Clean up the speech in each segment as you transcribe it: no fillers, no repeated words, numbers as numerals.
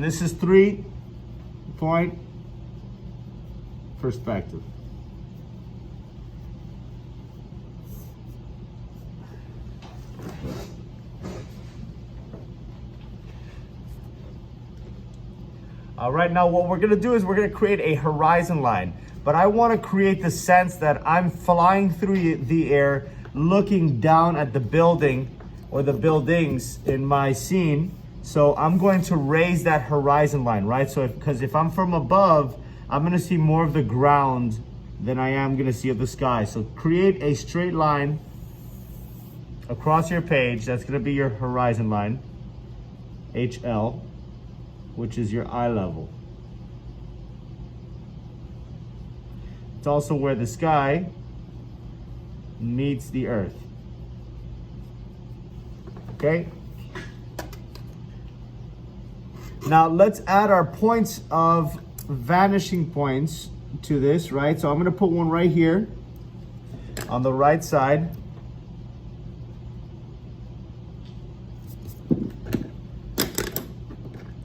this is 3-point perspective. All right, now what we're gonna do is we're gonna create a horizon line, but I wanna create the sense that I'm flying through the air, looking down at the building or the buildings in my scene. So I'm going to raise that horizon line, right? So because if I'm from above, I'm gonna see more of the ground than I am gonna see of the sky. So create a straight line across your page. That's gonna be your horizon line, HL, which is your eye level. It's also where the sky meets the earth. Okay? Now let's add our points of vanishing points to this, right? So I'm gonna put one right here on the right side.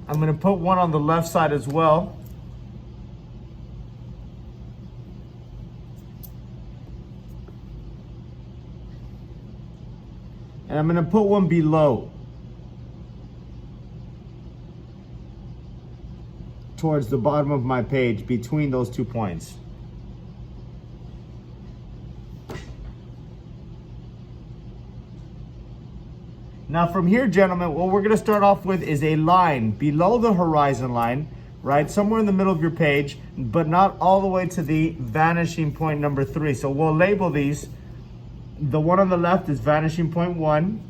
I'm gonna put one on the left side as well. And I'm gonna put one below, towards the bottom of my page, between those 2 points. Now from here, gentlemen, what we're gonna start off with is a line below the horizon line, right? Somewhere in the middle of your page, but not all the way to the vanishing point number 3. So we'll label these. The one on the left is vanishing point 1.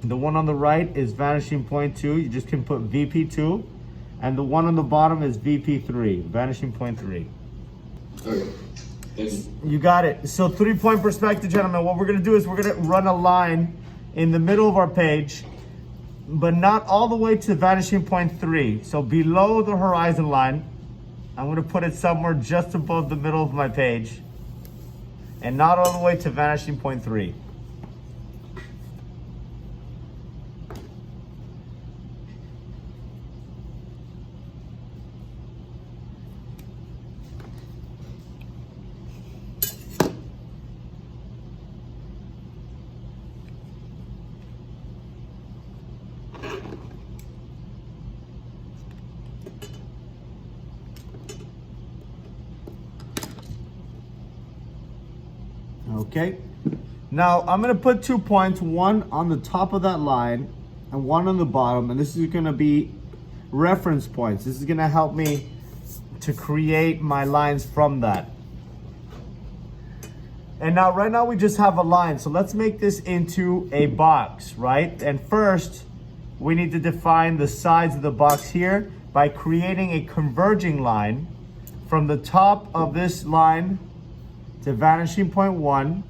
The one on the right is vanishing point 2. You just can put VP2. And the one on the bottom is VP3, vanishing point 3. Okay. You got it. So 3-point perspective, gentlemen. What we're gonna do is we're gonna run a line in the middle of our page, but not all the way to vanishing point 3. So below the horizon line, I'm gonna put it somewhere just above the middle of my page, and not all the way to vanishing point 3. Okay, now I'm gonna put 2 points, one on the top of that line and one on the bottom, and this is gonna be reference points. This is gonna help me to create my lines from that. And now, right now we just have a line, so let's make this into a box, right? And first, we need to define the sides of the box here by creating a converging line from the top of this line to vanishing point 1,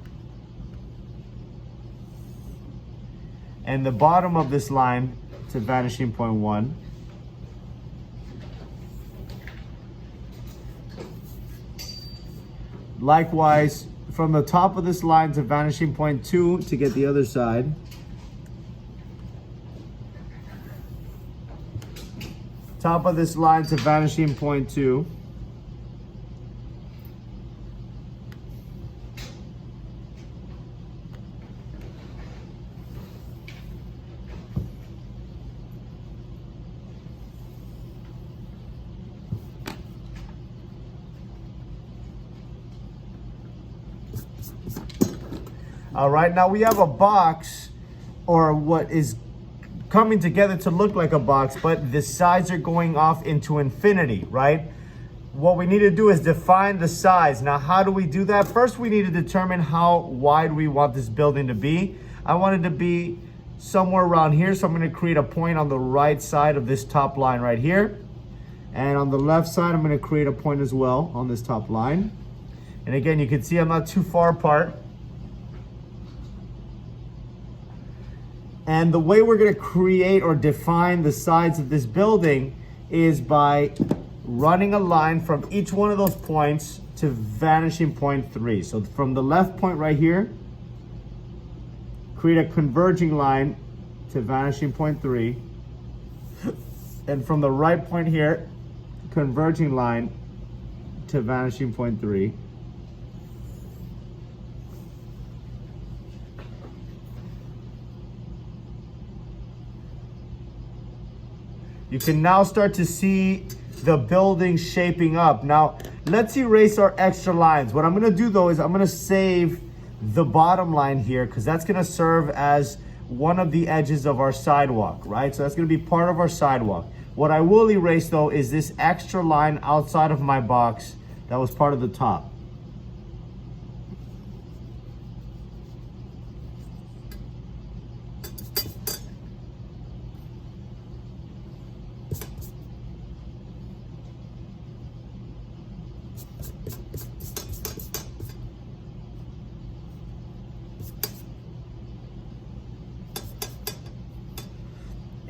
and the bottom of this line to vanishing point 1. Likewise, from the top of this line to vanishing point 2 to get the other side. Top of this line to vanishing point 2. All right, now we have a box, or what is coming together to look like a box, but the sides are going off into infinity, right? What we need to do is define the size. Now, how do we do that? First, we need to determine how wide we want this building to be. I want it to be somewhere around here, so I'm gonna create a point on the right side of this top line right here. And on the left side, I'm gonna create a point as well on this top line. And again, you can see I'm not too far apart. And the way we're gonna create or define the sides of this building is by running a line from each one of those points to vanishing point 3. So from the left point right here, create a converging line to vanishing point 3. And from the right point here, converging line to vanishing point 3. You can now start to see the building shaping up. Now, let's erase our extra lines. What I'm gonna do though is I'm gonna save the bottom line here because that's gonna serve as one of the edges of our sidewalk, right? So that's gonna be part of our sidewalk. What I will erase though is this extra line outside of my box that was part of the top.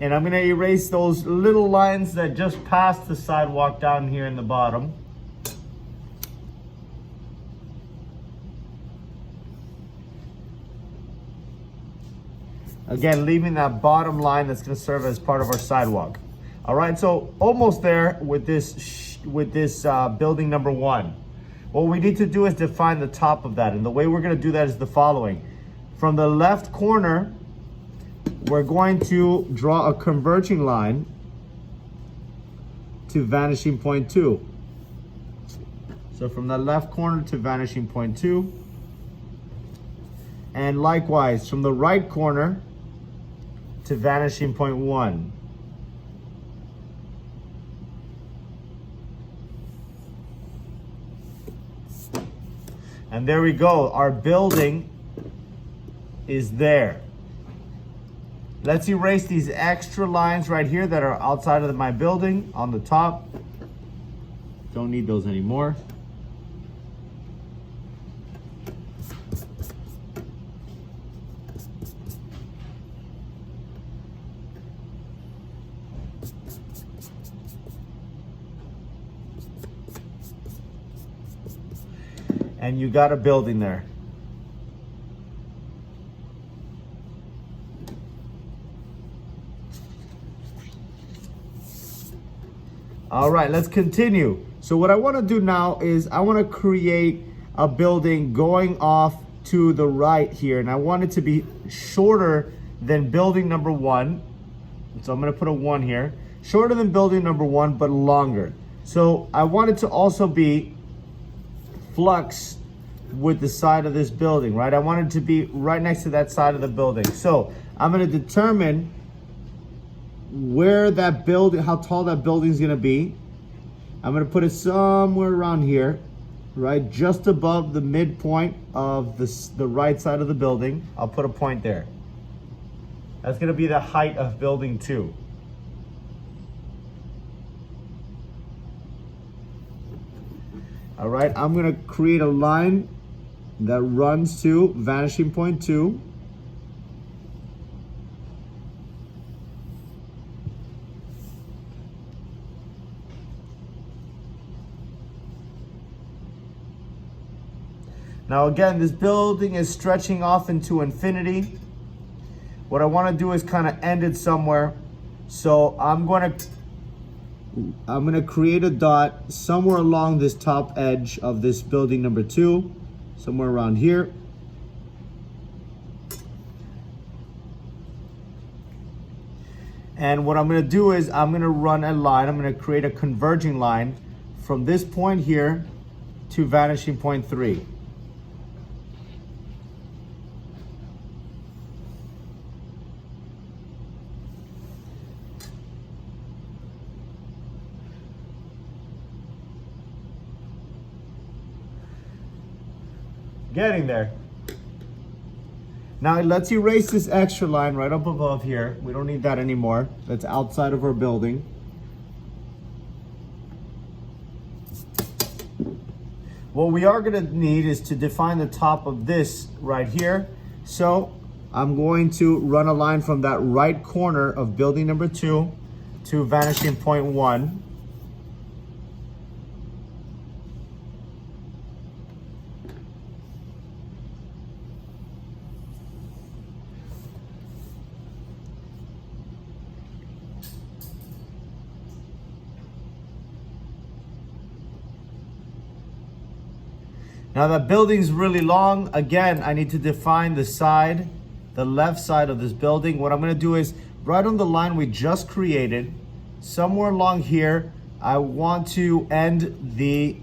And I'm gonna erase those little lines that just passed the sidewalk down here in the bottom. Again, leaving that bottom line that's gonna serve as part of our sidewalk. All right, so almost there with this building number 1. What we need to do is define the top of that. And the way we're gonna do that is the following. From the left corner, we're going to draw a converging line to vanishing point 2. So from the left corner to vanishing point 2. And likewise, from the right corner to vanishing point 1. And there we go, our building is there. Let's erase these extra lines right here that are outside of my building on the top. Don't need those anymore. And you got a building there. All right, let's continue. So what I want to do now is I want to create a building going off to the right here. And I want it to be shorter than building number 1. So I'm going to put a 1 here. Shorter than building number 1, but longer. So I want it to also be flux with the side of this building, right? I want it to be right next to that side of the building. So I'm going to determine where that building, how tall that building is going to be. I'm going to put it somewhere around here, right? Just above the midpoint of the right side of the building. I'll put a point there. That's going to be the height of building 2. All right, I'm going to create a line that runs to vanishing point 2. Now again, this building is stretching off into infinity. What I want to do is kind of end it somewhere. So I'm going to create a dot somewhere along this top edge of this building number 2, somewhere around here. And what I'm going to do is I'm going to run a line. I'm going to create a converging line from this point here to vanishing point 3. Getting there. Now let's erase this extra line right up above here. We don't need that anymore. That's outside of our building. What we are going to need is to define the top of this right here. So I'm going to run a line from that right corner of building number 2 to vanishing point 1. Now that building's really long. Again, I need to define the side, the left side of this building. What I'm gonna do is right on the line we just created, somewhere along here, I want to end the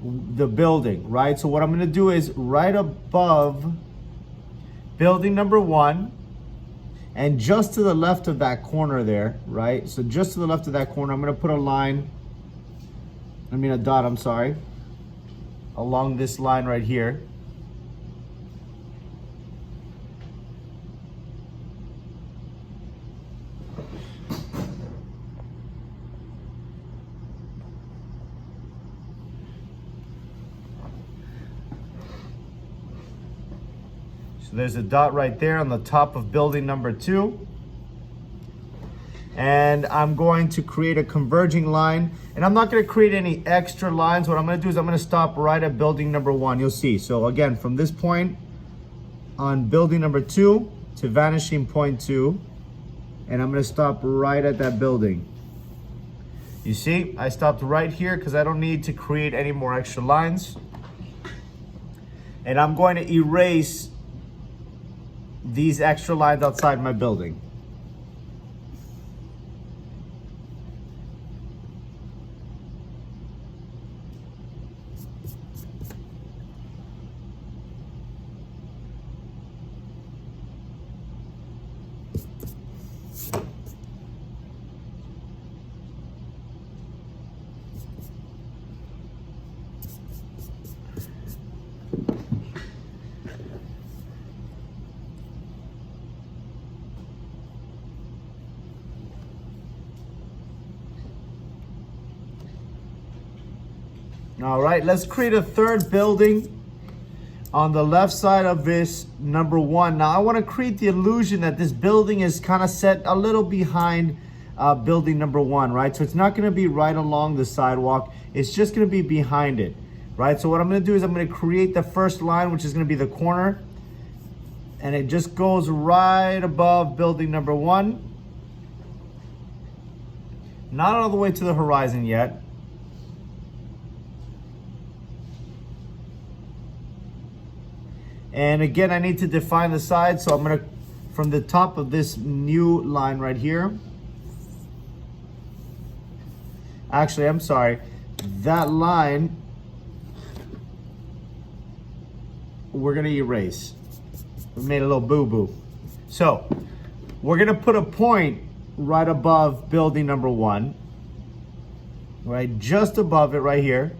building, right? So what I'm gonna do is right above building number 1, and just to the left of that corner there, right? So just to the left of that corner, I'm gonna put a line, a dot, I'm sorry, along this line right here. So there's a dot right there on the top of building number 2. And I'm going to create a converging line, and I'm not going to create any extra lines. What I'm going to do is I'm going to stop right at building number 1. You'll see. So again, from this point on building number 2 to vanishing point 2, and I'm going to stop right at that building. You see, I stopped right here because I don't need to create any more extra lines. And I'm going to erase these extra lines outside my building. All right, let's create a third building on the left side of this number 1. Now I want to create the illusion that this building is kind of set a little behind building number 1, right? So it's not going to be right along the sidewalk. It's just going to be behind it, right? So what I'm going to do is I'm going to create the first line, which is going to be the corner. And it just goes right above building number 1. Not all the way to the horizon yet. And again, I need to define the side. So I'm gonna, from the top of this new line right here. Actually, I'm sorry. That line, we're gonna erase. We made a little boo-boo. So we're gonna put a point right above building number 1. Right, just above it right here.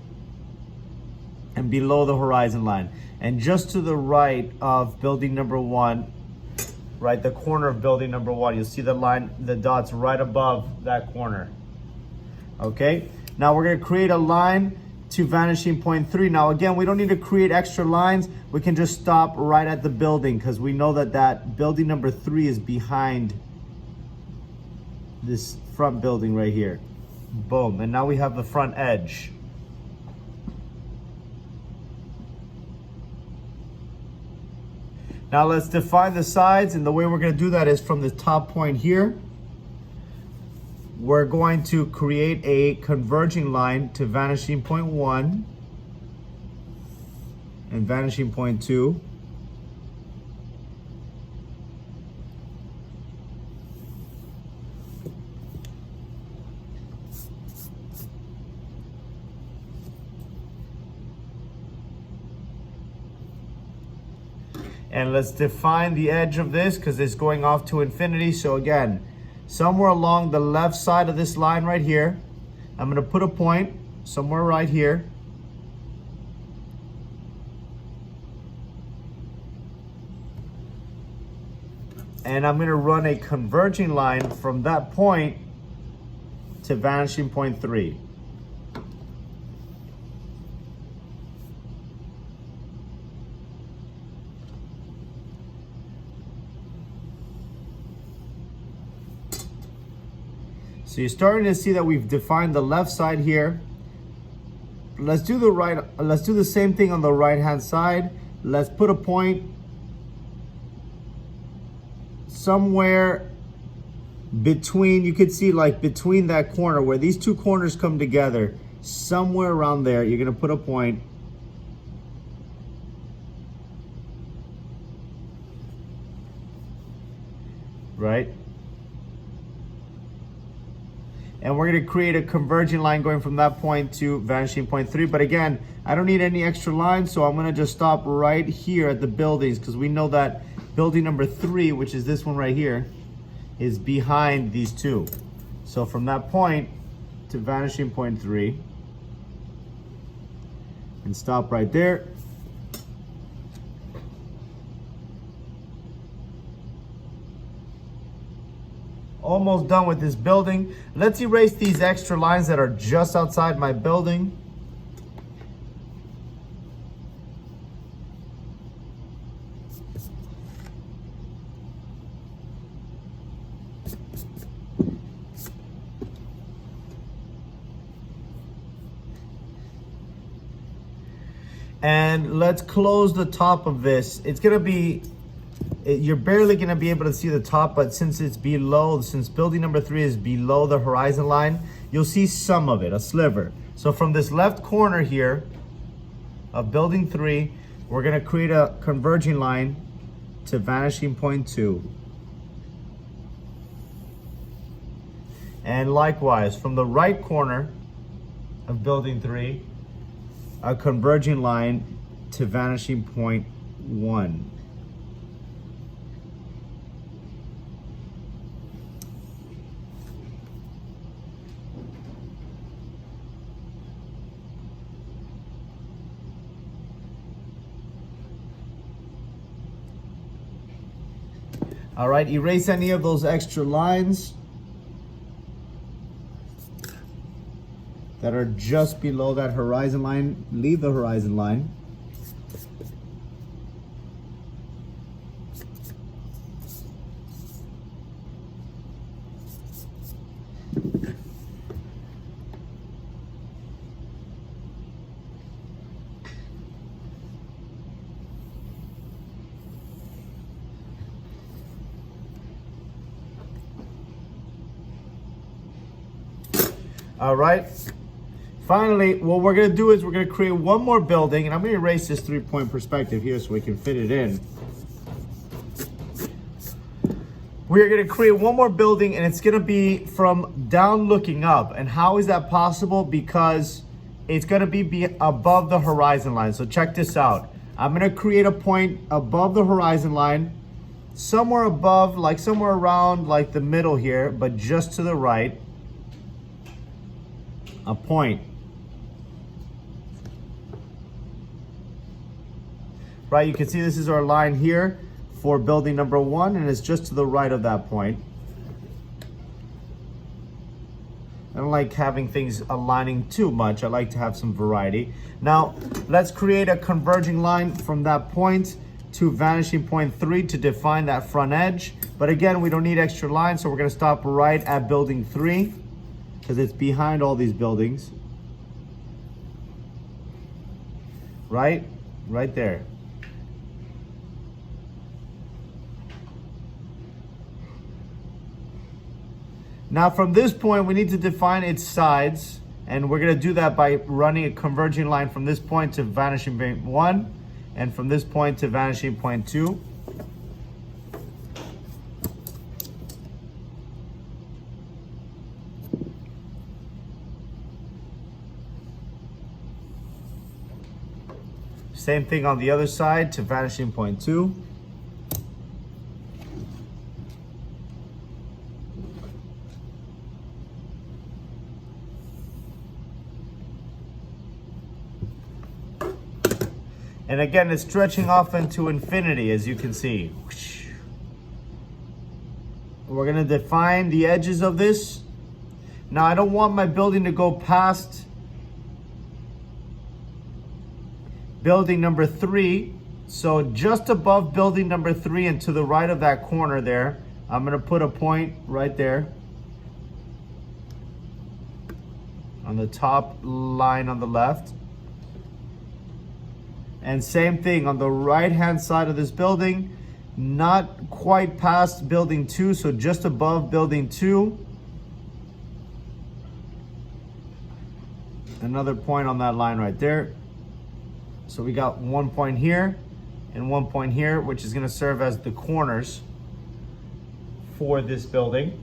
And below the horizon line. And just to the right of building number 1, right, the corner of building number 1, you'll see the line, the dots right above that corner. Okay, now we're gonna create a line to vanishing point 3. Now again, we don't need to create extra lines. We can just stop right at the building because we know that that building number 3 is behind this front building right here. Boom, and now we have the front edge. Now let's define the sides, and the way we're going to do that is from the top point here. We're going to create a converging line to vanishing point 1 and vanishing point 2. And let's define the edge of this because it's going off to infinity. So again, somewhere along the left side of this line right here, I'm going to put a point somewhere right here. And I'm going to run a converging line from that point to vanishing point 3. So you're starting to see that we've defined the left side here. Let's do the same thing on the right hand side. Let's put a point somewhere between, you could see like between that corner where these two corners come together, somewhere around there, you're gonna put a point. right? And we're gonna create a converging line going from that point to vanishing point 3. But again, I don't need any extra lines, so I'm gonna just stop right here at the buildings, because we know that building number 3, which is this one right here, is behind these two. So from that point to vanishing point 3, and stop right there. Almost done with this building. Let's erase these extra lines that are just outside my building. And let's close the top of this. It's gonna be, you're barely gonna be able to see the top, but since it's below, since building number 3 is below the horizon line, you'll see some of it, a sliver. So from this left corner here of building 3, we're gonna create a converging line to vanishing point 2. And likewise, from the right corner of building 3, a converging line to vanishing point 1. All right, erase any of those extra lines that are just below that horizon line. Leave the horizon line. All right. Finally, what we're gonna do is we're gonna create one more building, and I'm gonna erase this 3-point perspective here so we can fit it in. We're gonna create one more building, and it's gonna be from down looking up. And how is that possible? Because it's gonna be above the horizon line. So check this out. I'm gonna create a point above the horizon line, somewhere above, like somewhere around like the middle here, but just to the right, a point. Right, you can see this is our line here for building number 1, and it's just to the right of that point. I don't like having things aligning too much. I like to have some variety. Now, let's create a converging line from that point to vanishing point 3 to define that front edge. But again, we don't need extra lines, so we're gonna stop right at building 3 because it's behind all these buildings. Right there. Now from this point, we need to define its sides, and we're gonna do that by running a converging line from this point to vanishing point 1, and from this point to vanishing point 2. Same thing on the other side to vanishing point 2. And again, it's stretching off into infinity, as you can see. We're gonna define the edges of this. Now, I don't want my building to go past building number 3. So just above building number 3 and to the right of that corner there, I'm gonna put a point right there on the top line on the left. And same thing on the right-hand side of this building, not quite past building 2, so just above building 2. Another point on that line right there. So we got 1 point here and 1 point here, which is gonna serve as the corners for this building.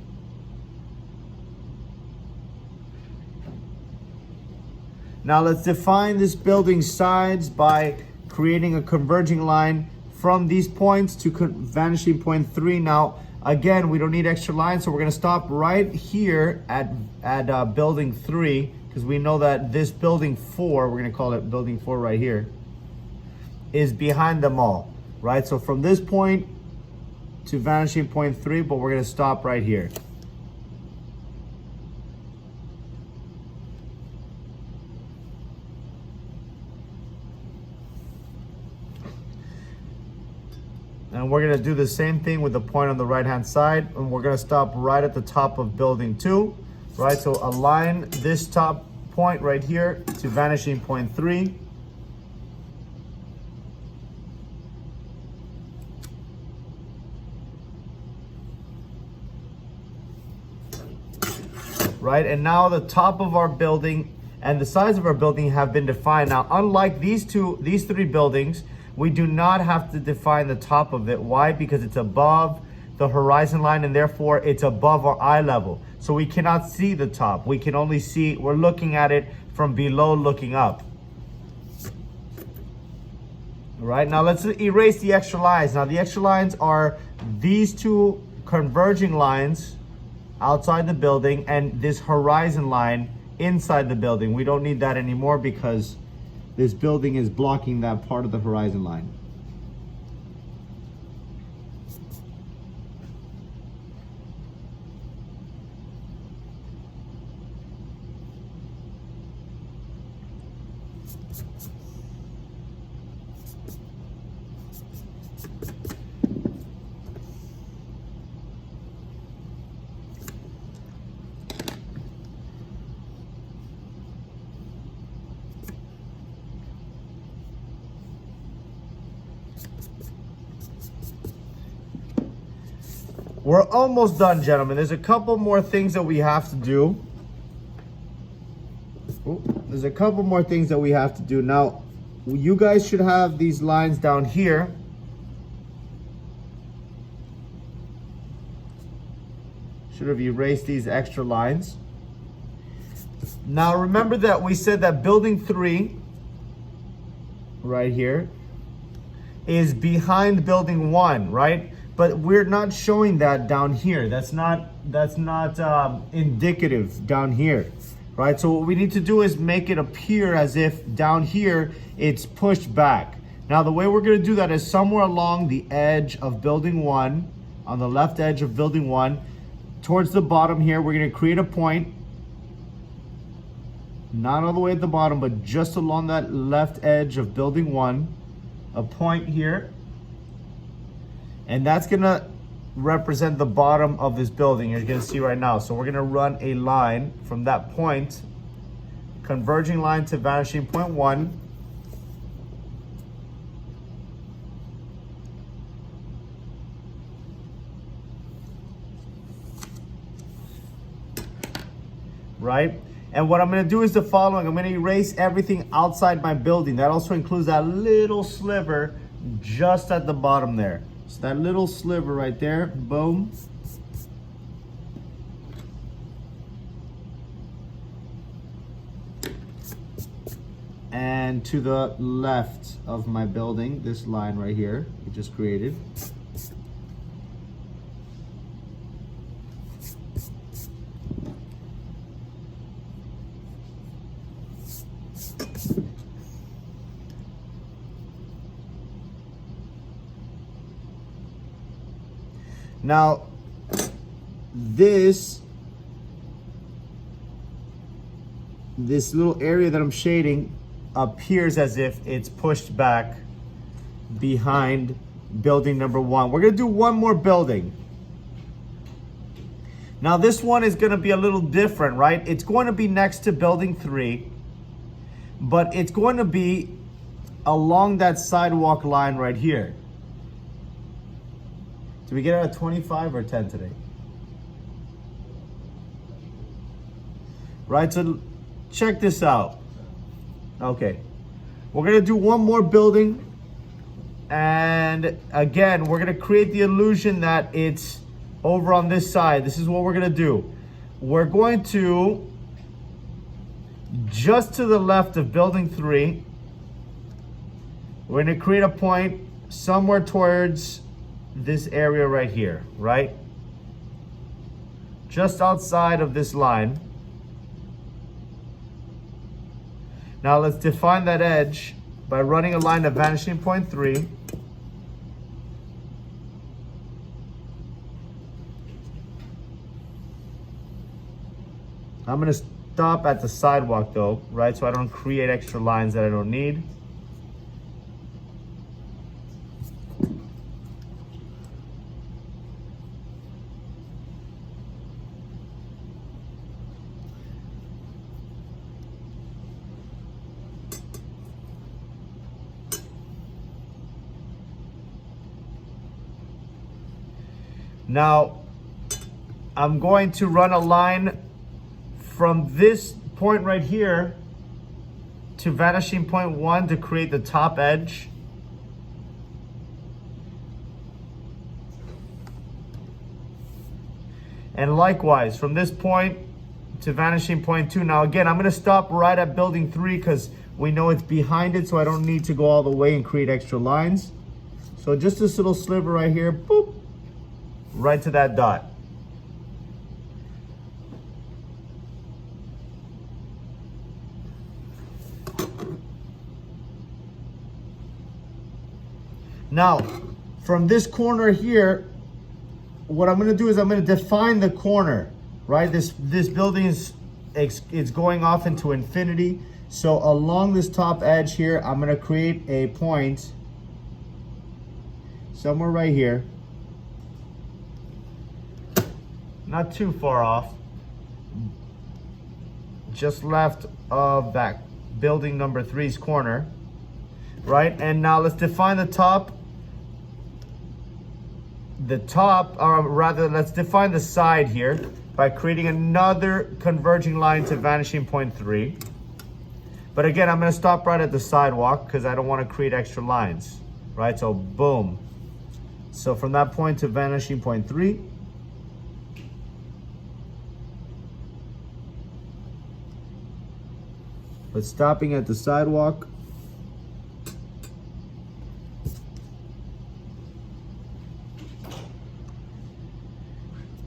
Now let's define this building's sides by creating a converging line from these points to vanishing point 3. Now, again, we don't need extra lines, so we're gonna stop right here at building 3, because we know that this building 4, we're gonna call it building 4 right here, is behind them all, right? So from this point to vanishing point 3, but we're gonna stop right here. And we're gonna do the same thing with the point on the right-hand side, and we're gonna stop right at the top of building 2, right? So align this top point right here to vanishing point 3. Right, and now the top of our building and the size of our building have been defined. Now, unlike these 3 buildings, we do not have to define the top of it. Why? Because it's above the horizon line, and therefore it's above our eye level. So we cannot see the top. We can only see, we're looking at it from below looking up. All right, now let's erase the extra lines. Now the extra lines are these 2 converging lines outside the building and this horizon line inside the building. We don't need that anymore because this building is blocking that part of the horizon line. We're almost done, gentlemen. There's a couple more things that we have to do. There's a couple more things that we have to do. Now, you guys should have these lines down here. Should have erased these extra lines. Now, remember that we said that building 3, right here, is behind building 1, right? But we're not showing that down here. That's not indicative down here, right? So what we need to do is make it appear as if down here it's pushed back. Now the way we're gonna do that is somewhere along the edge of building 1, on the left edge of building 1, towards the bottom here, we're gonna create a point, not all the way at the bottom, but just along that left edge of building 1, a point here. And that's gonna represent the bottom of this building, you're gonna see right now. So we're gonna run a line from that point, converging line to vanishing point 1. Right? And what I'm gonna do is the following. I'm gonna erase everything outside my building. That also includes that little sliver just at the bottom there. So that little sliver right there, boom. And to the left of my building, this line right here, we just created. Now, this little area that I'm shading appears as if it's pushed back behind building number 1. We're gonna do one more building. Now this one is gonna be a little different, right? It's going to be next to building 3, but it's going to be along that sidewalk line right here. Did we get out of 25 or 10 today? Right, so check this out. Okay, we're gonna do one more building. And again, we're gonna create the illusion that it's over on this side, this is what we're gonna do. We're going to, just to the left of building 3, we're gonna create a point somewhere towards this area right here, right? Just outside of this line. Now let's define that edge by running a line of vanishing point 3. I'm gonna stop at the sidewalk though, right? So I don't create extra lines that I don't need. Now, I'm going to run a line from this point right here to vanishing point 1 to create the top edge. And likewise, from this point to vanishing point 2. Now again, I'm gonna stop right at building 3 because we know it's behind it, so I don't need to go all the way and create extra lines. So just this little sliver right here, boop, right to that dot. Now, from this corner here, what I'm gonna do is I'm gonna define the corner, right? This building is it's going off into infinity. So along this top edge here, I'm gonna create a point somewhere right here. Not too far off. Just left of that building number 3's corner, right? And now let's define the top. Or rather, let's define the side here by creating another converging line to vanishing point 3. But again, I'm gonna stop right at the sidewalk because I don't wanna create extra lines, right? So boom. So from that point to vanishing point 3. But stopping at the sidewalk.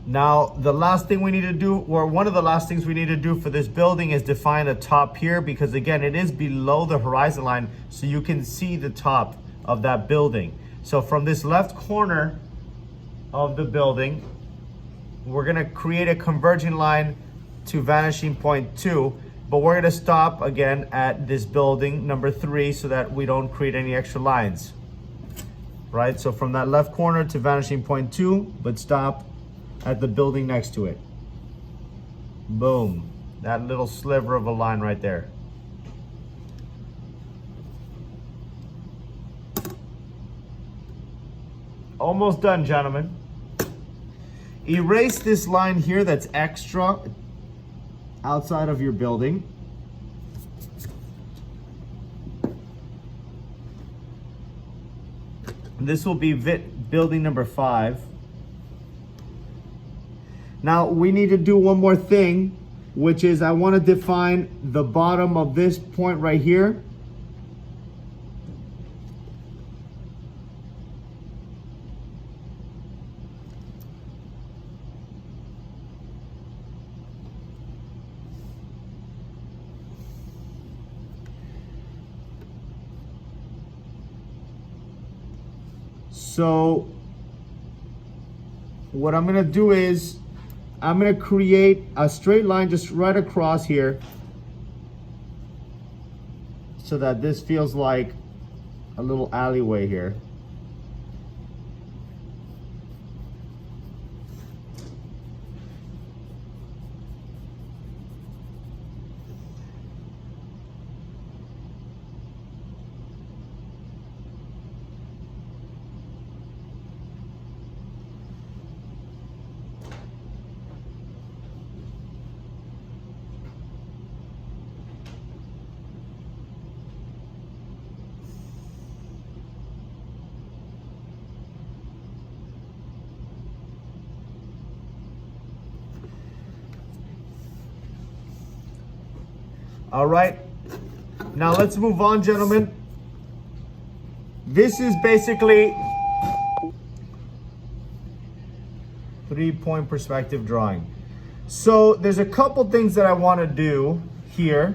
Now, the last thing we need to do, or one of the last things we need to do for this building is define the top here, because again, it is below the horizon line, so you can see the top of that building. So from this left corner of the building, we're gonna create a converging line to vanishing point 2, but we're gonna stop again at this building number 3 so that we don't create any extra lines, right? So from that left corner to vanishing point 2, but stop at the building next to it. Boom, that little sliver of a line right there. Almost done, gentlemen. Erase this line here that's extra outside of your building. This will be building number 5. Now we need to do one more thing, which is I want to define the bottom of this point right here. So what I'm gonna do is I'm gonna create a straight line just right across here so that this feels like a little alleyway here. All right, now let's move on, gentlemen. This is basically 3-point perspective drawing. So there's a couple things that I want to do here.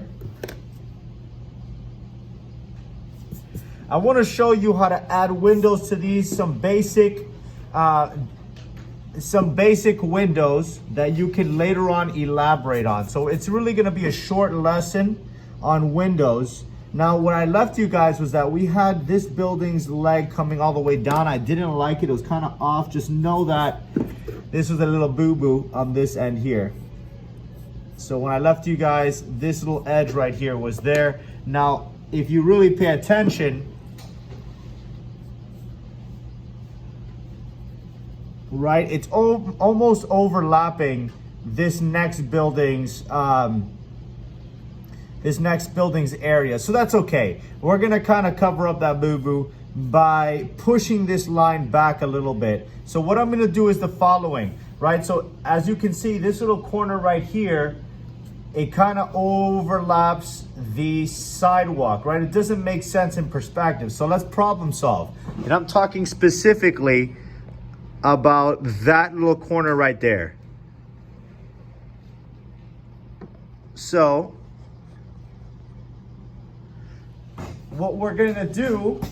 I want to show you how to add windows to these, some basic windows that you can later on elaborate on. So it's really going to be a short lesson on windows. Now, what I left you guys was that we had this building's leg coming all the way down. I didn't like it. It was kind of off. Just know that this was a little boo-boo on this end here. So when I left you guys, this little edge right here was there. Now, if you really pay attention, right, it's almost overlapping this next building's area. So that's okay. We're gonna kind of cover up that boo-boo by pushing this line back a little bit. So what I'm gonna do is the following, right? So as you can see, this little corner right here, it kind of overlaps the sidewalk, right? It doesn't make sense in perspective. So let's problem solve. And I'm talking specifically about that little corner right there. So what we're gonna do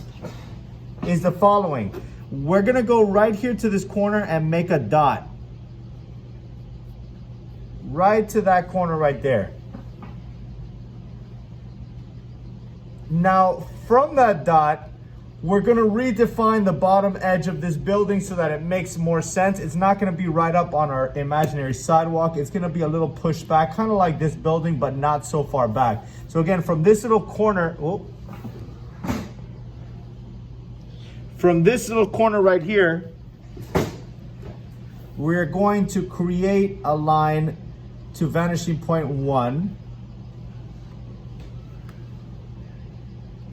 is the following. We're gonna go right here to this corner and make a dot. Right to that corner right there. Now, from that dot, we're gonna redefine the bottom edge of this building so that it makes more sense. It's not gonna be right up on our imaginary sidewalk. It's gonna be a little pushed back, kind of like this building, but not so far back. So again, from this little corner, from this little corner right here, we're going to create a line to vanishing point 1.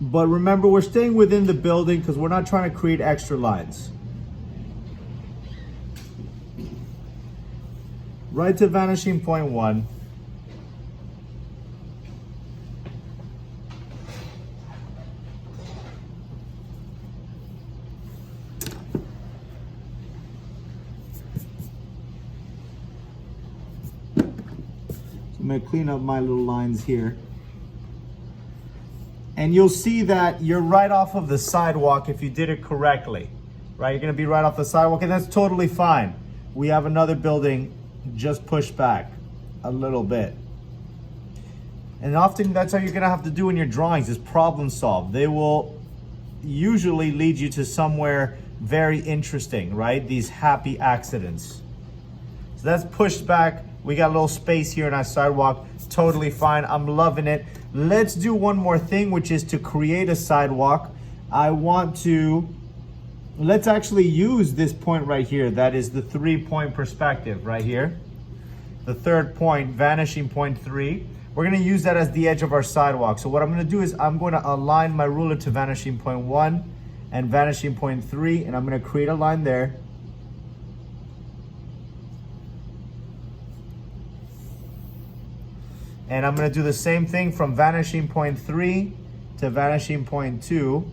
But remember, we're staying within the building because we're not trying to create extra lines. Right to vanishing point 1. I'm gonna clean up my little lines here. And you'll see that you're right off of the sidewalk if you did it correctly, right? You're gonna be right off the sidewalk, and that's totally fine. We have another building just pushed back a little bit. And often that's how you're gonna have to do in your drawings, is problem solve. They will usually lead you to somewhere very interesting, right? These happy accidents. So that's pushed back. We got a little space here in our sidewalk. Totally fine. I'm loving it. Let's do one more thing, which is to create a sidewalk. Let's actually use this point right here. That is the 3-point perspective right here. The third point, vanishing point 3. We're gonna use that as the edge of our sidewalk. So what I'm gonna do is I'm gonna align my ruler to vanishing point 1 and vanishing point 3, and I'm gonna create a line there. And I'm gonna do the same thing from vanishing point 3 to vanishing point 2.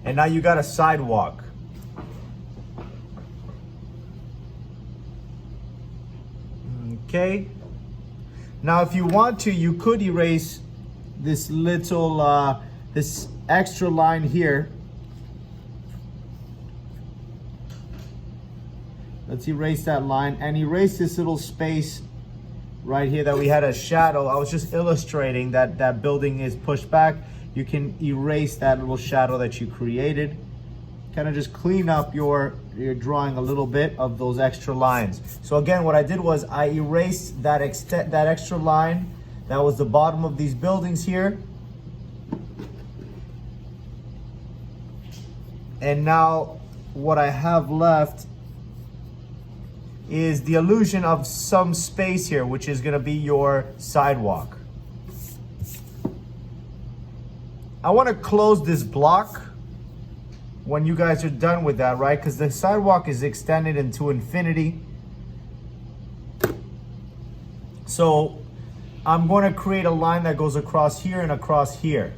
And now you got a sidewalk. Okay. Now if you want to, you could erase this little, this extra line here. Let's erase that line and erase this little space right here that we had a shadow. I was just illustrating that that building is pushed back. You can erase that little shadow that you created. Kind of just clean up your drawing a little bit of those extra lines. So again, what I did was I erased that extra line. That was the bottom of these buildings here. And now what I have left is the illusion of some space here, which is gonna be your sidewalk. I wanna close this block when you guys are done with that, right? Because the sidewalk is extended into infinity. So I'm going to create a line that goes across here and across here.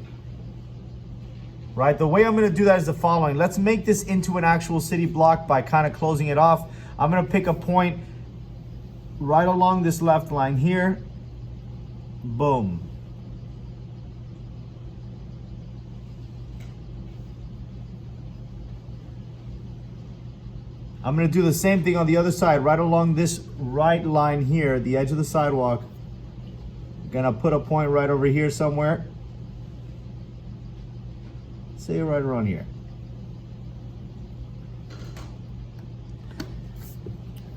Right? The way I'm going to do that is the following. Let's make this into an actual city block by kind of closing it off. I'm going to pick a point right along this left line here. Boom. I'm going to do the same thing on the other side, right along this right line here, the edge of the sidewalk. I'm going to put a point right over here somewhere. Say right around here.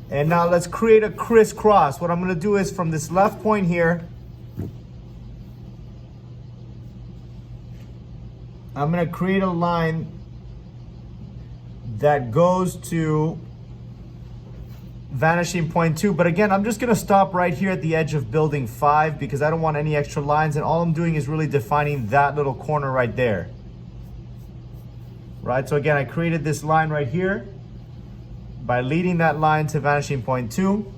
And now let's create a crisscross. What I'm going to do is from this left point here, I'm going to create a line that goes to Vanishing Point 2. But again, I'm just going to stop right here at the edge of building 5 because I don't want any extra lines. And all I'm doing is really defining that little corner right there. Right, so again, I created this line right here by leading that line to Vanishing Point 2.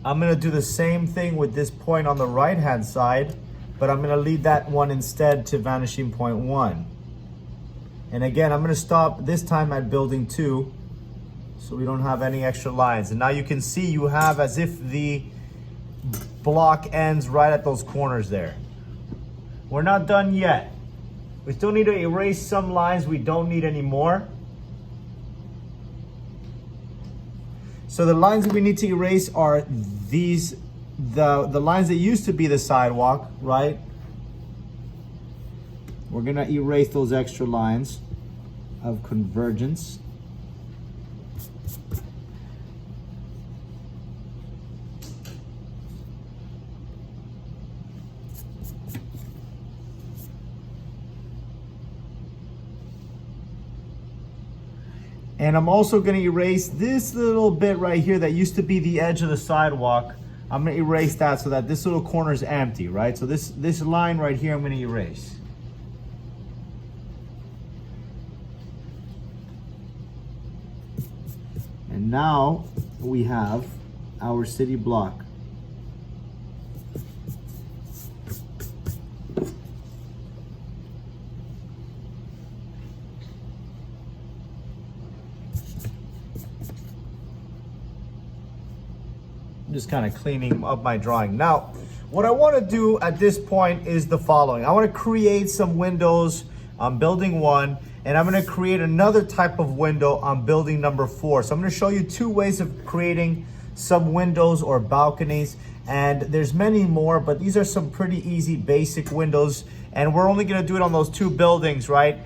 I'm going to do the same thing with this point on the right hand side, but I'm going to lead that one instead to Vanishing Point 1. And again, I'm going to stop this time at building 2 so we don't have any extra lines. And now you can see you have as if the block ends right at those corners there. We're not done yet. We still need to erase some lines we don't need anymore. So the lines that we need to erase are these, the lines that used to be the sidewalk, right? We're gonna erase those extra lines of convergence. And I'm also going to erase this little bit right here that used to be the edge of the sidewalk. I'm going to erase that so that this little corner is empty, right? So this line right here, I'm going to erase. And now we have our city block. Just kind of cleaning up my drawing. Now, what I want to do at this point is the following. I want to create some windows on building 1, and I'm going to create another type of window on building number 4. So I'm going to show you 2 ways of creating some windows or balconies, and there's many more, but these are some pretty easy basic windows, and we're only going to do it on those 2 buildings, right?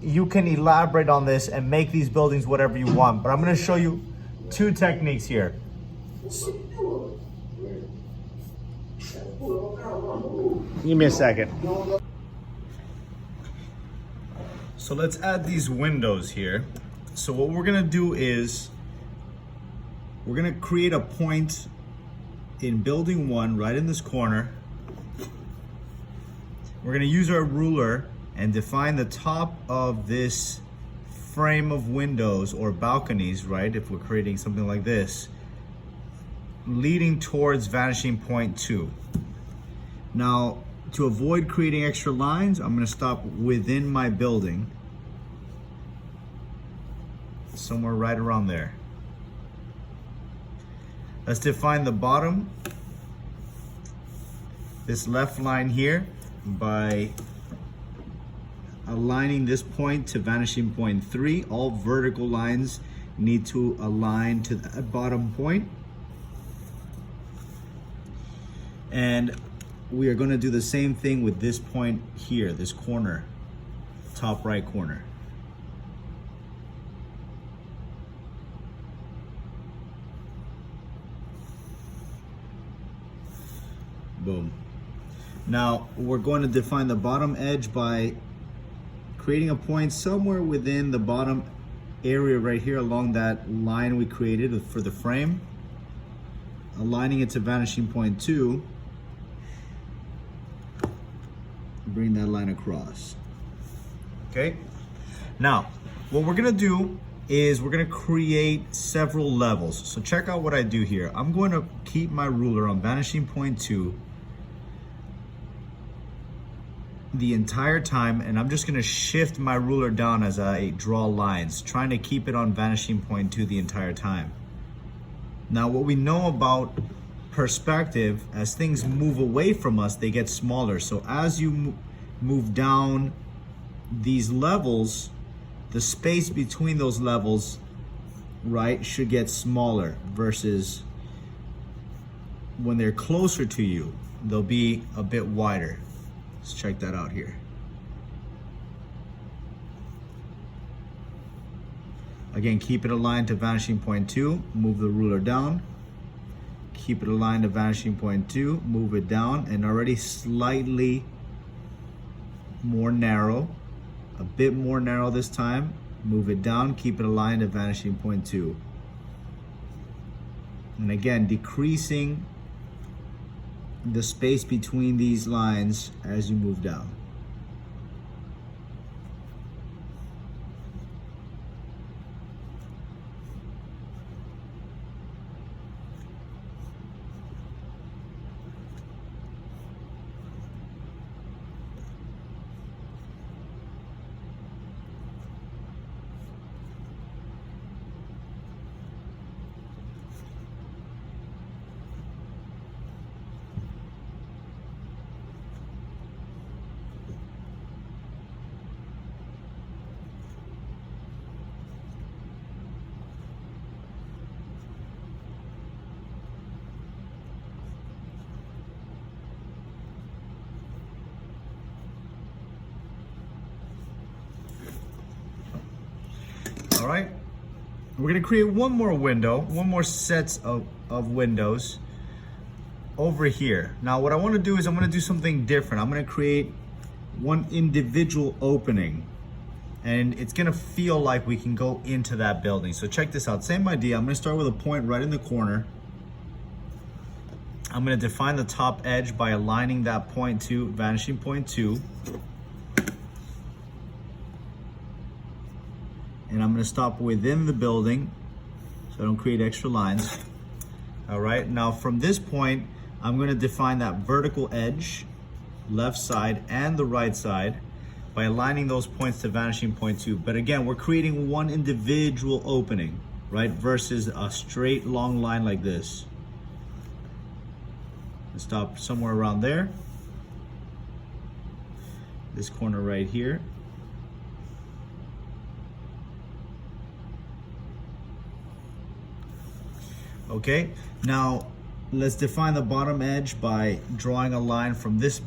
You can elaborate on this and make these buildings whatever you want, but I'm going to show you 2 techniques here. Give me a second. So let's add these windows here. So what we're gonna do is we're gonna create a point in building 1 right in this corner. We're gonna use our ruler and define the top of this frame of windows or balconies, right? If we're creating something like this, leading towards Vanishing Point 2. Now, to avoid creating extra lines, I'm going to stop within my building, somewhere right around there. Let's define the bottom, this left line here, by aligning this point to Vanishing Point 3. All vertical lines need to align to that bottom point. And we are going to do the same thing with this point here, this corner, top right corner. Boom. Now we're going to define the bottom edge by creating a point somewhere within the bottom area right here along that line we created for the frame, aligning it to Vanishing Point 2. bring that line across. Okay, now what we're gonna do is we're gonna create several levels. So check out what I do here. I'm going to keep my ruler on vanishing point 2 the entire time, and I'm just gonna shift my ruler down as I draw lines, trying to keep it on vanishing point 2 the entire time. Now what we know about perspective, as things move away from us, they get smaller. So as you move down these levels, the space between those levels, right, should get smaller, versus when they're closer to you, they'll be a bit wider. Let's check that out here. Again, keep it aligned to vanishing point 2, move the ruler down. Keep it aligned to vanishing point 2, move it down, and already slightly more narrow. A bit more narrow this time. Move it down, keep it aligned at vanishing point 2. And again, decreasing the space between these lines as you move down. All right, we're gonna create one more window, one more sets of windows over here. Now what I wanna do is I'm gonna do something different. I'm gonna create one individual opening, and it's gonna feel like we can go into that building. So check this out, same idea. I'm gonna start with a point right in the corner. I'm gonna define the top edge by aligning that point to vanishing point 2. And I'm gonna stop within the building so I don't create extra lines. All right, now from this point, I'm gonna define that vertical edge, left side and the right side, by aligning those points to vanishing point 2. But again, we're creating one individual opening, right? Versus a straight long line like this. Let's stop somewhere around there. This corner right here. Okay, now let's define the bottom edge by drawing a line from this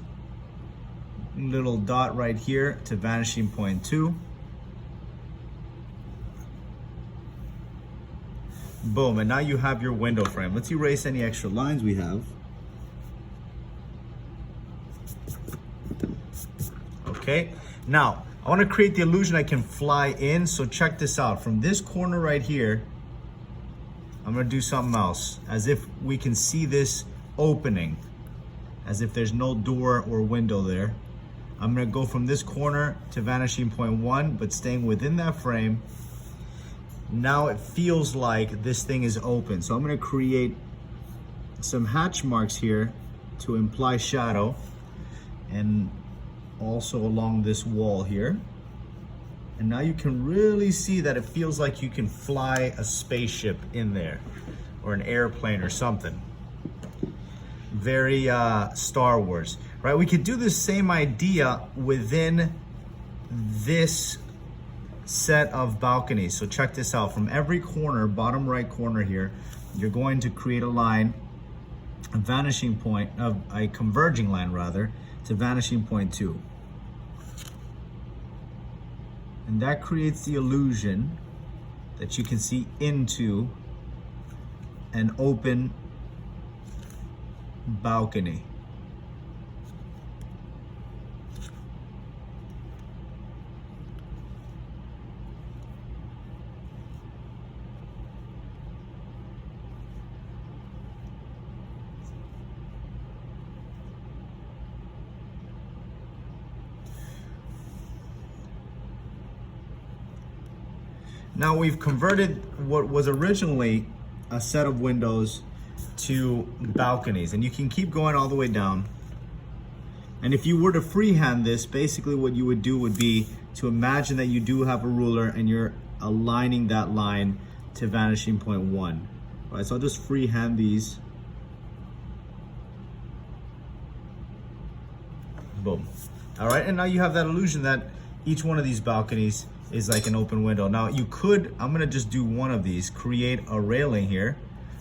little dot right here to vanishing point 2. Boom, and now you have your window frame. Let's erase any extra lines we have. Okay, now I want to create the illusion I can fly in, so check this out. From this corner right here, I'm gonna do something else, as if we can see this opening, as if there's no door or window there. I'm gonna go from this corner to vanishing point 1, but staying within that frame. Now it feels like this thing is open. So I'm gonna create some hatch marks here to imply shadow, and also along this wall here. And now you can really see that it feels like you can fly a spaceship in there, or an airplane or something. Very Star Wars, right? We could do the same idea within this set of balconies. So check this out. From every corner, bottom right corner here, you're going to create a line, a vanishing point, a converging line rather, to vanishing point 2. And that creates the illusion that you can see into an open balcony. Now we've converted what was originally a set of windows to balconies, and you can keep going all the way down. And if you were to freehand this, basically what you would do would be to imagine that you do have a ruler and you're aligning that line to vanishing point 1. All right, so I'll just freehand these. Boom. All right, and now you have that illusion that each one of these balconies is like an open window. Now you could, I'm gonna just do one of these, create a railing here,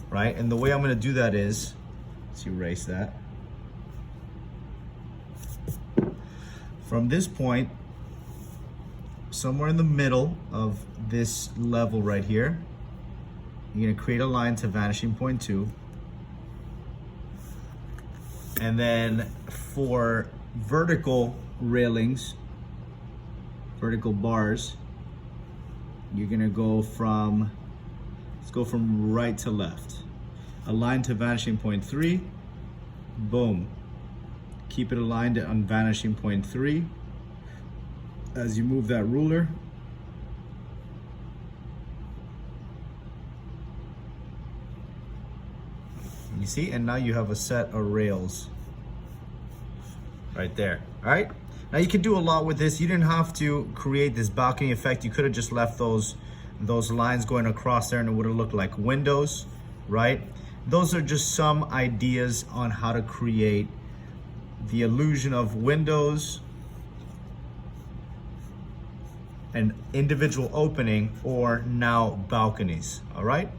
right? And the way I'm gonna do that is, let's erase that. From this point, somewhere in the middle of this level right here, you're gonna create a line to vanishing point 2. And then for vertical railings, vertical bars, you're gonna go from, let's go from right to left. A line to vanishing point 3, boom. Keep it aligned on vanishing point 3. As you move that ruler, you see, and now you have a set of rails right there. All right, now you can do a lot with this. You didn't have to create this balcony effect. You could have just left those lines going across there and it would have looked like windows, right? Those are just some ideas on how to create the illusion of windows, an individual opening, or now balconies. All right.